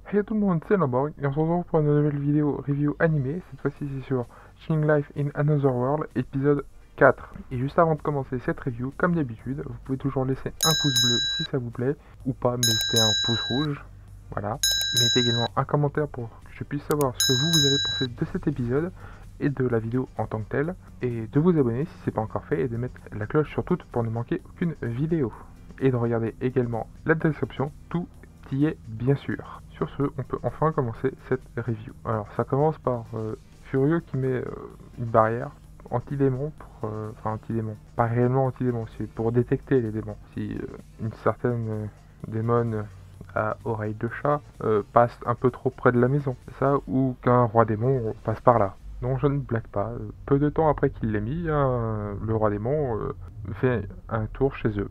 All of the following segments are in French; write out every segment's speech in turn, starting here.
Hey à tout le monde, c'est Lamborg et on se retrouve pour une nouvelle vidéo review animée. Cette fois-ci c'est sur Chilling Life in Another World, épisode 4. Et juste avant de commencer cette review, comme d'habitude, vous pouvez toujours laisser un pouce bleu si ça vous plaît, ou pas, mais c'était un pouce rouge. Voilà. Mettez également un commentaire pour que je puisse savoir ce que vous avez pensé de cet épisode et de la vidéo en tant que telle. Et de vous abonner si ce n'est pas encore fait et de mettre la cloche sur toutes pour ne manquer aucune vidéo. Et de regarder également la description, tout y est bien sûr. Sur ce, on peut enfin commencer cette review. Alors ça commence par Furio qui met une barrière anti-démon pour... enfin anti-démon. Pas réellement anti-démon, c'est pour détecter les démons. Si une certaine démon à oreille de chat passe un peu trop près de la maison. C'est ça, ou qu'un roi démon passe par là. Non, je ne blague pas. Peu de temps après qu'il l'ait mis, le roi démon fait un tour chez eux.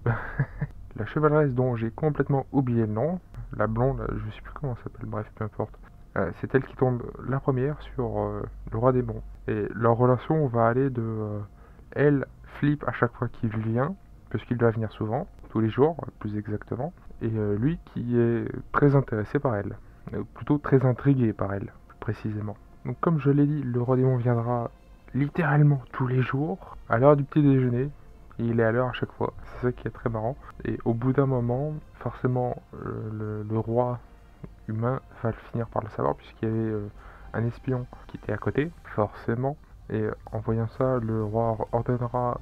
La chevaleresse dont j'ai complètement oublié le nom, la blonde, je sais plus comment elle s'appelle, bref, peu importe. C'est elle qui tombe la première sur le roi démon. Et leur relation va aller de... elle flippe à chaque fois qu'il vient, puisqu'il doit venir souvent, tous les jours, plus exactement. Et lui qui est très intéressé par elle, plutôt très intrigué par elle, précisément. Donc comme je l'ai dit, le roi démon viendra littéralement tous les jours, à l'heure du petit déjeuner, et il est à l'heure à chaque fois, c'est ça qui est très marrant. Et au bout d'un moment, forcément, le roi humain va finir par le savoir, puisqu'il y avait un espion qui était à côté, forcément. Et en voyant ça, le roi ordonnera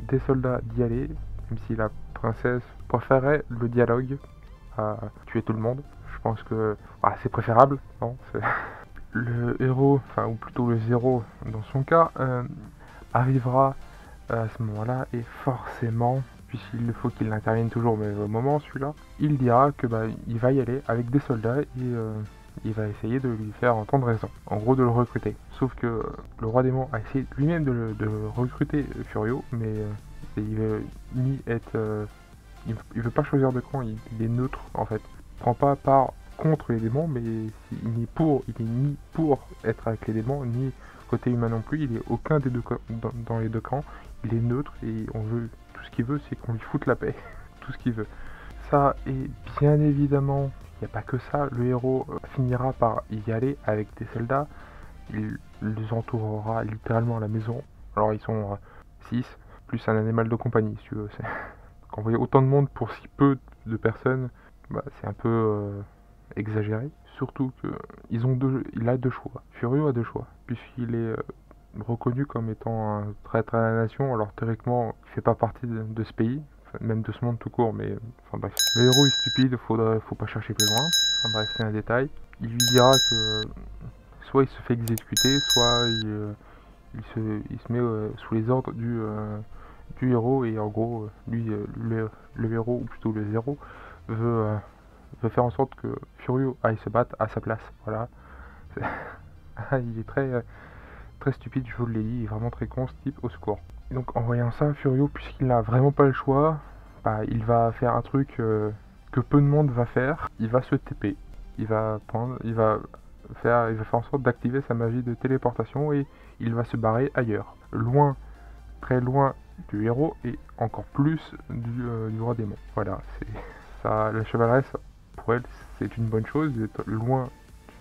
des soldats d'y aller, même si la princesse préférait le dialogue à tuer tout le monde. Je pense que c'est préférable, non? Le héros, enfin ou plutôt le zéro dans son cas, arrivera à ce moment-là et forcément, puisqu'il faut qu'il intervienne toujours, mais au moment celui-là, il dira que il va y aller avec des soldats et il va essayer de lui faire entendre raison, en gros de le recruter. Sauf que le roi démon a essayé lui-même de recruter Furio, mais il veut ni être, il veut pas choisir de camp, il est neutre en fait. Il prend pas part contre les démons, mais il est ni pour être avec les démons, ni côté humain non plus. Il est aucun des deux dans les deux camps. Il est neutre et on veut tout ce qu'il veut, c'est qu'on lui foute la paix, tout ce qu'il veut. Ça et bien évidemment, il n'y a pas que ça. Le héros finira par y aller avec des soldats. Il les entourera littéralement à la maison. Alors ils sont 6 plus un animal de compagnie, si tu veux. Envoyer autant de monde pour si peu de personnes, c'est un peu exagéré. Surtout que il a deux choix. Furio a deux choix, puisqu'il est reconnu comme étant un traître à la nation. Alors théoriquement, il fait pas partie de ce pays, enfin, même de ce monde tout court. Mais enfin bref, le héros est stupide. Faut pas chercher plus loin. Enfin bref, c'est un détail. Il lui dira que soit il se fait exécuter, soit il se met sous les ordres du héros et en gros lui le héros ou plutôt le zéro veut, veut faire en sorte que Furio aille se battre à sa place. Voilà. Il est très stupide, je vous l'ai dit, il est vraiment très con ce type, au secours. Et donc en voyant ça, Furio, puisqu'il n'a vraiment pas le choix, il va faire un truc que peu de monde va faire, il va se TP. Il va faire en sorte d'activer sa magie de téléportation et il va se barrer ailleurs. Loin, très loin du héros et encore plus du roi démon. Voilà, c'est ça. La chevaleresse, pour elle, c'est une bonne chose d'être loin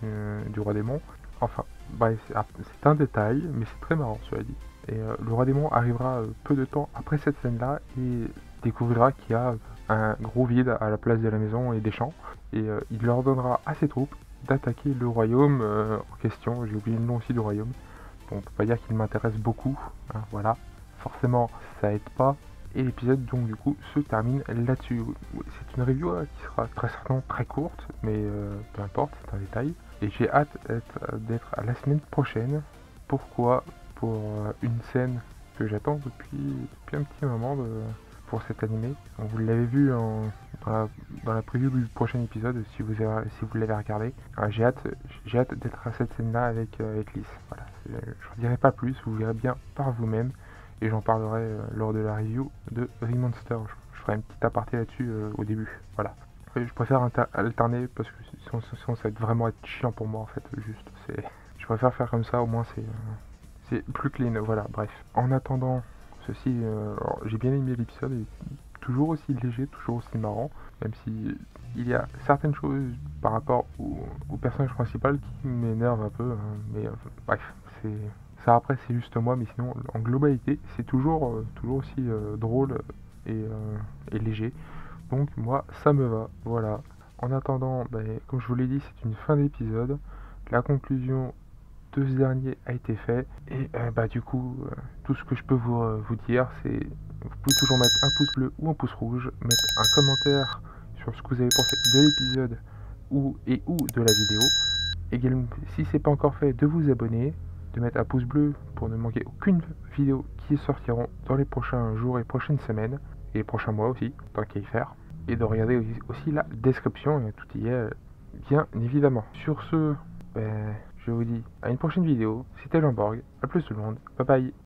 du roi démon. Enfin, c'est un détail, mais c'est très marrant, cela dit. Et le roi démon arrivera peu de temps après cette scène-là et découvrira qu'il y a un gros vide à la place de la maison et des champs. Et il leur donnera à ses troupes d'attaquer le royaume en question. J'ai oublié le nom aussi du royaume. Bon, on peut pas dire qu'il m'intéresse beaucoup, hein, voilà. Forcément, ça aide pas. Et l'épisode, donc, du coup, se termine là-dessus. C'est une review qui sera très certainement très courte, mais peu importe, c'est un détail. Et j'ai hâte d'être à la semaine prochaine. Pourquoi? Pour une scène que j'attends depuis un petit moment pour cet animé. Donc, vous l'avez vu dans la preview du prochain épisode si vous l'avez regardé. J'ai hâte d'être à cette scène-là avec Lys. Voilà, je ne dirai pas plus, vous verrez bien par vous-même. Et j'en parlerai lors de la review de Remonster. Je ferai une petite aparté là-dessus au début. Voilà. Je préfère alterner parce que sinon ça va vraiment être chiant pour moi en fait. Juste, je préfère faire comme ça, au moins c'est plus clean. Voilà, bref. En attendant ceci, j'ai bien aimé l'épisode et toujours aussi léger, toujours aussi marrant, même si il y a certaines choses par rapport au personnage principal qui m'énervent un peu, hein, mais bref, c'est ça après c'est juste moi, mais sinon en globalité c'est toujours aussi drôle et léger. Donc moi ça me va, voilà. En attendant, comme je vous l'ai dit, c'est une fin d'épisode. La conclusion de ce dernier a été fait. Et du coup, tout ce que je peux vous dire, c'est vous pouvez toujours mettre un pouce bleu ou un pouce rouge, mettre un commentaire sur ce que vous avez pensé de l'épisode ou de la vidéo. Également, si c'est pas encore fait, de vous abonner, de mettre un pouce bleu pour ne manquer aucune vidéo qui sortiront dans les prochains jours et prochaines semaines, et les prochains mois aussi, tant qu'à y faire. Et de regarder aussi la description, tout y est, bien évidemment. Sur ce, je vous dis à une prochaine vidéo. C'était Jean Borg. A plus tout le monde. Bye bye.